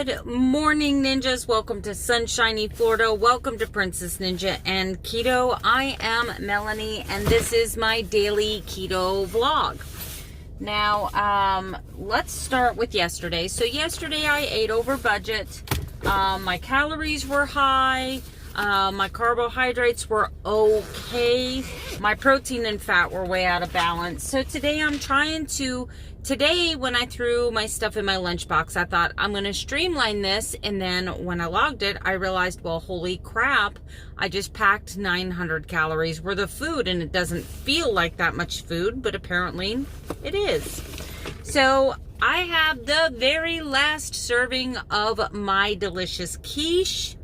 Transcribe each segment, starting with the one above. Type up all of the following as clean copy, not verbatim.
Good morning, ninjas. Welcome to sunshiny Florida. Welcome to Princess Ninja and Keto. I am Melanie, and this is my daily keto vlog. Now, let's start with yesterday. So yesterday I ate over budget. My calories were high. My carbohydrates were okay. My protein and fat were way out of balance. So today I'm trying to, when I threw my stuff in my lunchbox, I thought I'm going to streamline this. And then when I logged it, I realized, well, holy crap, I just packed 900 calories worth of food, and it doesn't feel like that much food, but apparently it is. So I have the very last serving of my delicious quiche.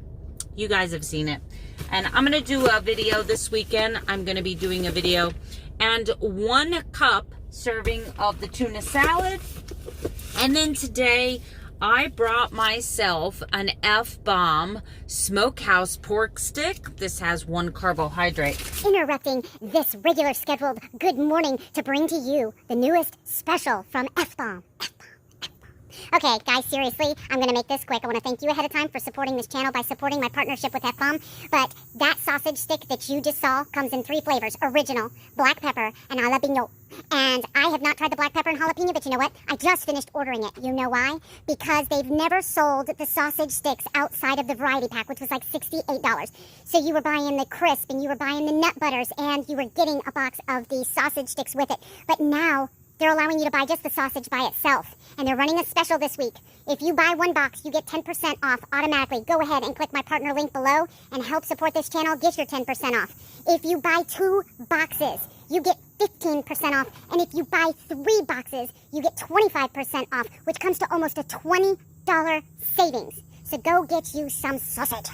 You guys have seen it. And I'm going to do a video this weekend. I'm going to be doing a video. And 1 cup serving of the tuna salad. And then today, I brought myself an FBOMB smokehouse pork stick. This has 1 carbohydrate. Interrupting this regular scheduled good morning to bring to you the newest special from FBOMB. Okay, guys, seriously, I'm going to make this quick. I want to thank you ahead of time for supporting this channel by supporting my partnership with FBOMB. But that sausage stick that you just saw comes in 3 flavors: original, black pepper, and jalapeno. And I have not tried the black pepper and jalapeno, but you know what? I just finished ordering it. You know why? Because they've never sold the sausage sticks outside of the variety pack, which was like $68. So you were buying the crisp, and you were buying the nut butters, and you were getting a box of the sausage sticks with it. But now they're allowing you to buy just the sausage by itself. And they're running a special this week. If you buy 1 box, you get 10% off automatically. Go ahead and click my partner link below and help support this channel. Get your 10% off. If you buy 2 boxes, you get 15% off. And if you buy 3 boxes, you get 25% off, which comes to almost a $20 savings. So go get you some sausage.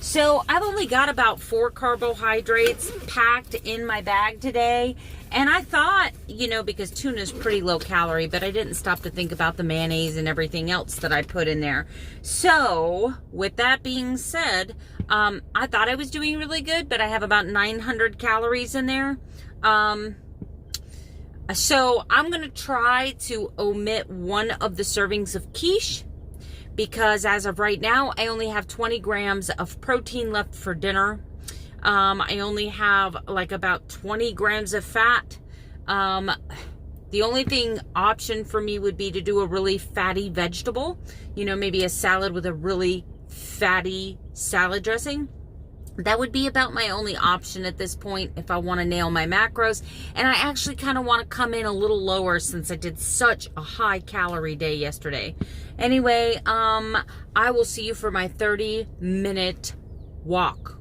So I've only got about 4 carbohydrates packed in my bag today. And I thought, you know, because tuna is pretty low calorie, but I didn't stop to think about the mayonnaise and everything else that I put in there. So with that being said, I thought I was doing really good, but I have about 900 calories in there. So I'm going to try to omit 1 of the servings of quiche, because as of right now, I only have 20 grams of protein left for dinner. I only have like about 20 grams of fat. The only option for me would be to do a really fatty vegetable, you know, maybe a salad with a really fatty salad dressing. That would be about my only option at this point if I want to nail my macros. And I actually kind of want to come in a little lower since I did such a high calorie day yesterday. Anyway, I will see you for my 30-minute walk,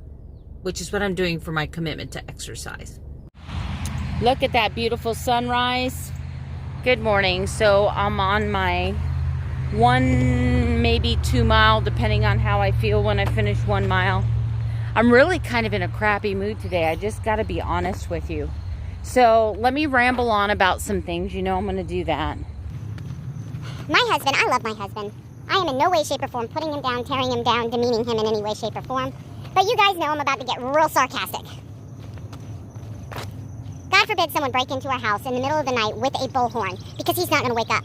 which is what I'm doing for my commitment to exercise. Look at that beautiful sunrise. Good morning. So I'm on my 1, maybe 2 mile, depending on how I feel when I finish 1 mile. I'm really kind of in a crappy mood today. I just got to be honest with you. So let me ramble on about some things. You know I'm going to do that. My husband, I love my husband. I am in no way, shape, or form putting him down, tearing him down, demeaning him in any way, shape, or form. But you guys know I'm about to get real sarcastic. God forbid someone break into our house in the middle of the night with a bullhorn, because he's not going to wake up.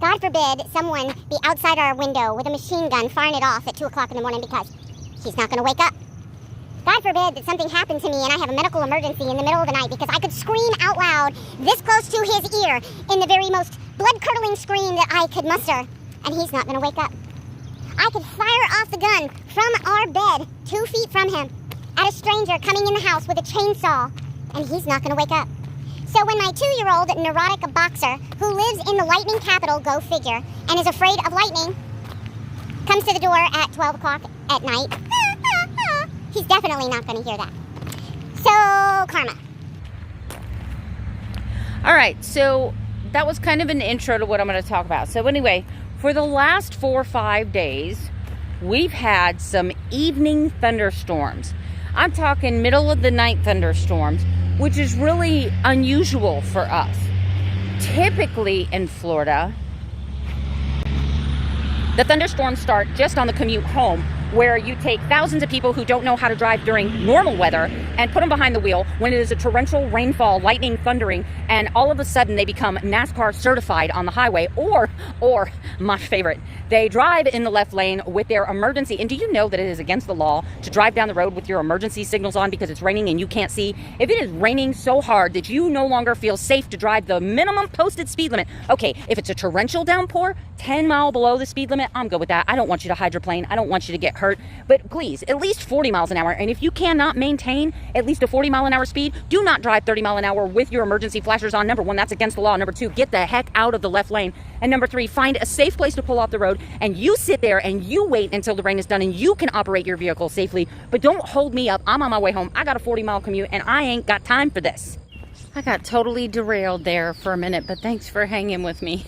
God forbid someone be outside our window with a machine gun firing it off at 2 o'clock in the morning, because he's not going to wake up. God forbid that something happened to me and I have a medical emergency in the middle of the night, because I could scream out loud this close to his ear in the very most blood-curdling scream that I could muster, and he's not going to wake up. I could fire off the gun from our bed 2 feet from him at a stranger coming in the house with a chainsaw, and he's not going to wake up. So when my 2-year-old neurotic boxer, who lives in the lightning capital, go figure, and is afraid of lightning, comes to the door at 12 o'clock at night, he's definitely not going to hear that. So, karma. All right, so that was kind of an intro to what I'm going to talk about. So anyway, for the last 4 or 5 days, we've had some evening thunderstorms. I'm talking middle of the night thunderstorms, which is really unusual for us. Typically in Florida, the thunderstorms start just on the commute home where you take thousands of people who don't know how to drive during normal weather and put them behind the wheel when it is a torrential rainfall, lightning, thundering, and all of a sudden they become NASCAR certified on the highway, or my favorite, they drive in the left lane with their emergency. And do you know that it is against the law to drive down the road with your emergency signals on because it's raining and you can't see? If it is raining so hard that you no longer feel safe to drive the minimum posted speed limit, okay, if it's a torrential downpour, 10 mile below the speed limit, I'm good with that. I don't want you to hydroplane. I don't want you to get hurt. But please, at least 40 miles an hour. And if you cannot maintain at least a 40 mile an hour speed, do not drive 30 mile an hour with your emergency flashers on. Number one, that's against the law. Number two, get the heck out of the left lane. And number three, find a safe place to pull off the road, and you sit there and you wait until the rain is done and you can operate your vehicle safely. But don't hold me up. I'm on my way home. I got a 40-mile commute and I ain't got time for this. I got totally derailed there for a minute, but thanks for hanging with me.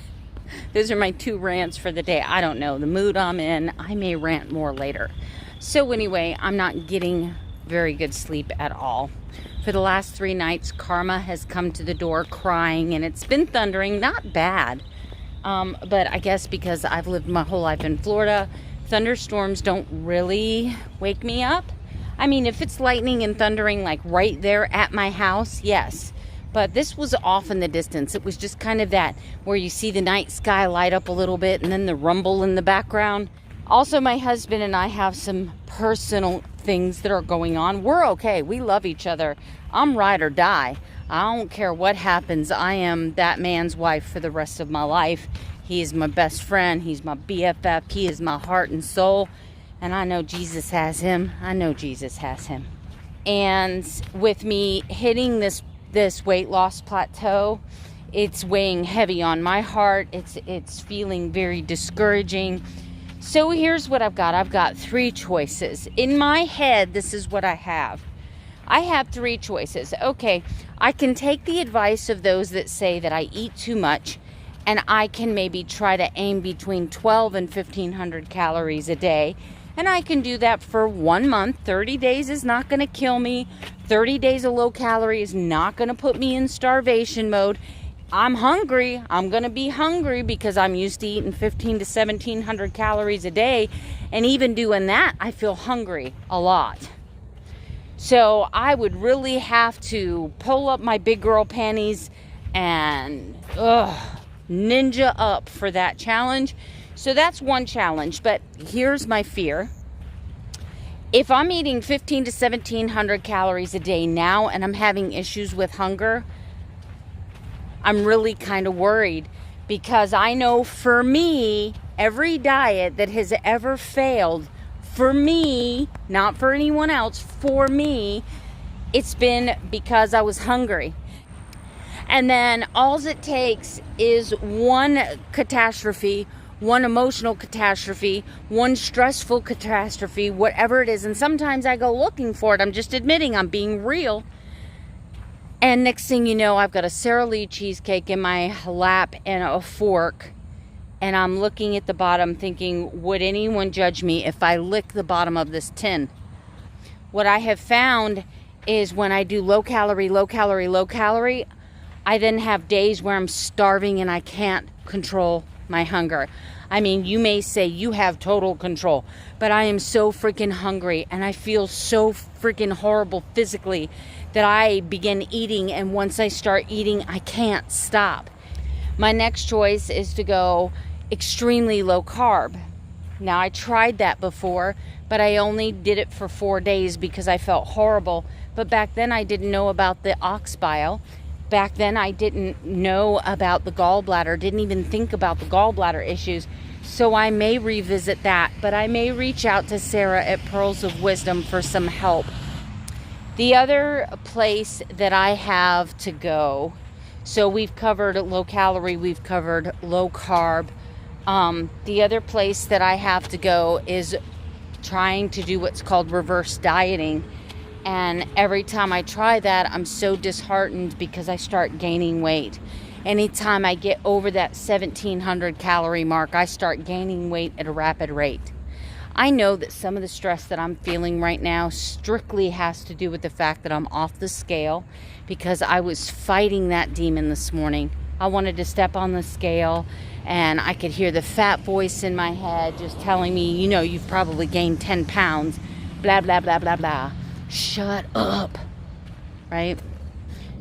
Those are my 2 rants for the day. I don't know the mood I'm in. I may rant more later. So anyway, I'm not getting very good sleep at all. For the last 3 nights, Karma has come to the door crying, and it's been thundering. Not bad. But I guess because I've lived my whole life in Florida, thunderstorms don't really wake me up. I mean, if it's lightning and thundering like right there at my house, yes. But this was off in the distance. It was just kind of that where you see the night sky light up a little bit and then the rumble in the background. Also, my husband and I have some personal things that are going on. We're okay. We love each other. I'm ride or die. I don't care what happens. I am that man's wife for the rest of my life. He is my best friend. He's my BFF. He is my heart and soul. And I know Jesus has him. I know Jesus has him. And with me hitting this weight loss plateau, it's weighing heavy on my heart. It's feeling very discouraging. So here's what I've got. I've got 3 choices. In my head, this is what I have. I have 3 choices. Okay, I can take the advice of those that say that I eat too much, and I can maybe try to aim between 12 and 1,500 calories a day. And I can do that for 1 month. 30 days is not going to kill me. 30 days of low calorie is not going to put me in starvation mode. I'm hungry. I'm going to be hungry because I'm used to eating 1,500 to 1,700 calories a day. And even doing that, I feel hungry a lot. So I would really have to pull up my big girl panties and ninja up for that challenge. So that's one challenge. But here's my fear. If I'm eating 1,500 to 1,700 calories a day now and I'm having issues with hunger, I'm really kind of worried, because I know for me, every diet that has ever failed, for me, not for anyone else, for me, it's been because I was hungry. And then all it takes is one catastrophe, one emotional catastrophe, one stressful catastrophe, whatever it is. And sometimes I go looking for it. I'm just admitting, I'm being real. And next thing you know, I've got a Sara Lee cheesecake in my lap and a fork. And I'm looking at the bottom thinking, would anyone judge me if I lick the bottom of this tin? What I have found is when I do low calorie, I then have days where I'm starving and I can't control my hunger. I mean, you may say you have total control, but I am so freaking hungry and I feel so freaking horrible physically that I begin eating, and once I start eating, I can't stop. My next choice is to go extremely low carb. Now, I tried that before, but I only did it for 4 days because I felt horrible. But back then I didn't know about the ox bile. Back then I didn't know about the gallbladder, didn't even think about the gallbladder issues. So I may revisit that, but I may reach out to Sarah at Pearls of Wisdom for some help. The other place that I have to go, so we've covered low calorie, we've covered low carb. The other place that I have to go is trying to do what's called reverse dieting. And every time I try that, I'm so disheartened because I start gaining weight. Anytime I get over that 1,700 calorie mark, I start gaining weight at a rapid rate. I know that some of the stress that I'm feeling right now strictly has to do with the fact that I'm off the scale, because I was fighting that demon this morning. I wanted to step on the scale, and I could hear the fat voice in my head just telling me, you know, you've probably gained 10 pounds, blah, blah, blah, blah, blah. Shut up, right?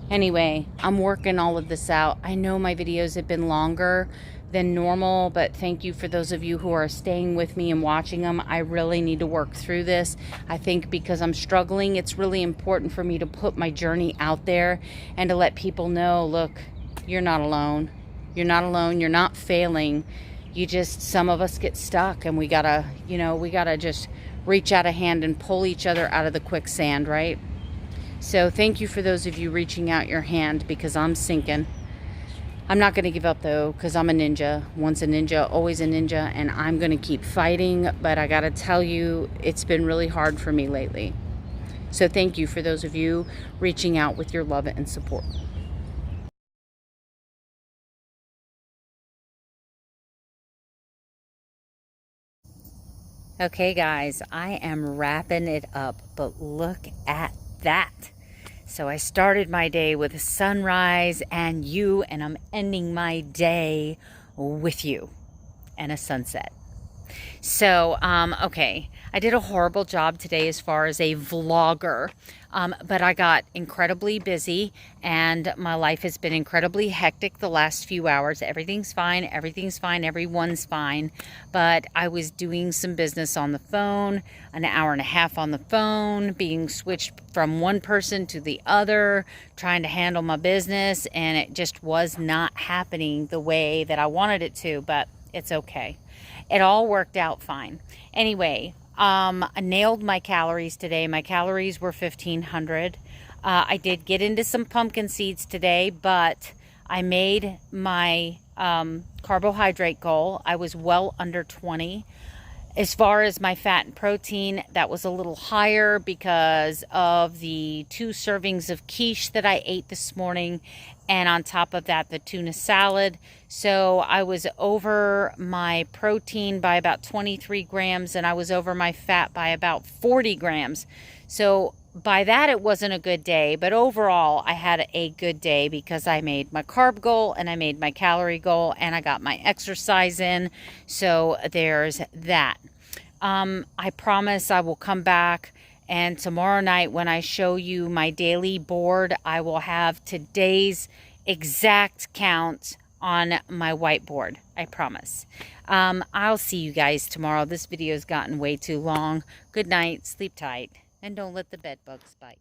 Anyway, I'm working all of this out. I know my videos have been longer than normal, but thank you for those of you who are staying with me and watching them. I really need to work through this. I think because I'm struggling, it's really important for me to put my journey out there and to let people know, look, you're not alone. You're not alone. You're not failing. You just, some of us get stuck, and we gotta, you know, we gotta just reach out a hand and pull each other out of the quicksand, right? So thank you for those of you reaching out your hand, because I'm sinking. I'm not going to give up, though, because I'm a ninja. Once a ninja, always a ninja, and I'm going to keep fighting. But I got to tell you, it's been really hard for me lately. So thank you for those of you reaching out with your love and support. Okay, guys, I am wrapping it up, but look at that. So I started my day with a sunrise and you, and I'm ending my day with you and a sunset. So, okay, I did a horrible job today as far as a vlogger, but I got incredibly busy, and my life has been incredibly hectic the last few hours. Everything's fine, everyone's fine, but I was doing some business on the phone, an hour and a half on the phone, being switched from one person to the other, trying to handle my business, and it just was not happening the way that I wanted it to, but it's okay. It all worked out fine. Anyway, I nailed my calories today. My calories were 1,500. I did get into some pumpkin seeds today, but I made my carbohydrate goal. I was well under 20. As far as my fat and protein, that was a little higher because of the 2 servings of quiche that I ate this morning, and on top of that, the tuna salad. So I was over my protein by about 23 grams, and I was over my fat by about 40 grams. So by that, it wasn't a good day, but overall, I had a good day because I made my carb goal, and I made my calorie goal, and I got my exercise in. So there's that. I promise I will come back, and tomorrow night when I show you my daily board, I will have today's exact count on my whiteboard. I promise. I'll see you guys tomorrow. This video's gotten way too long. Good night, sleep tight, and don't let the bed bugs bite.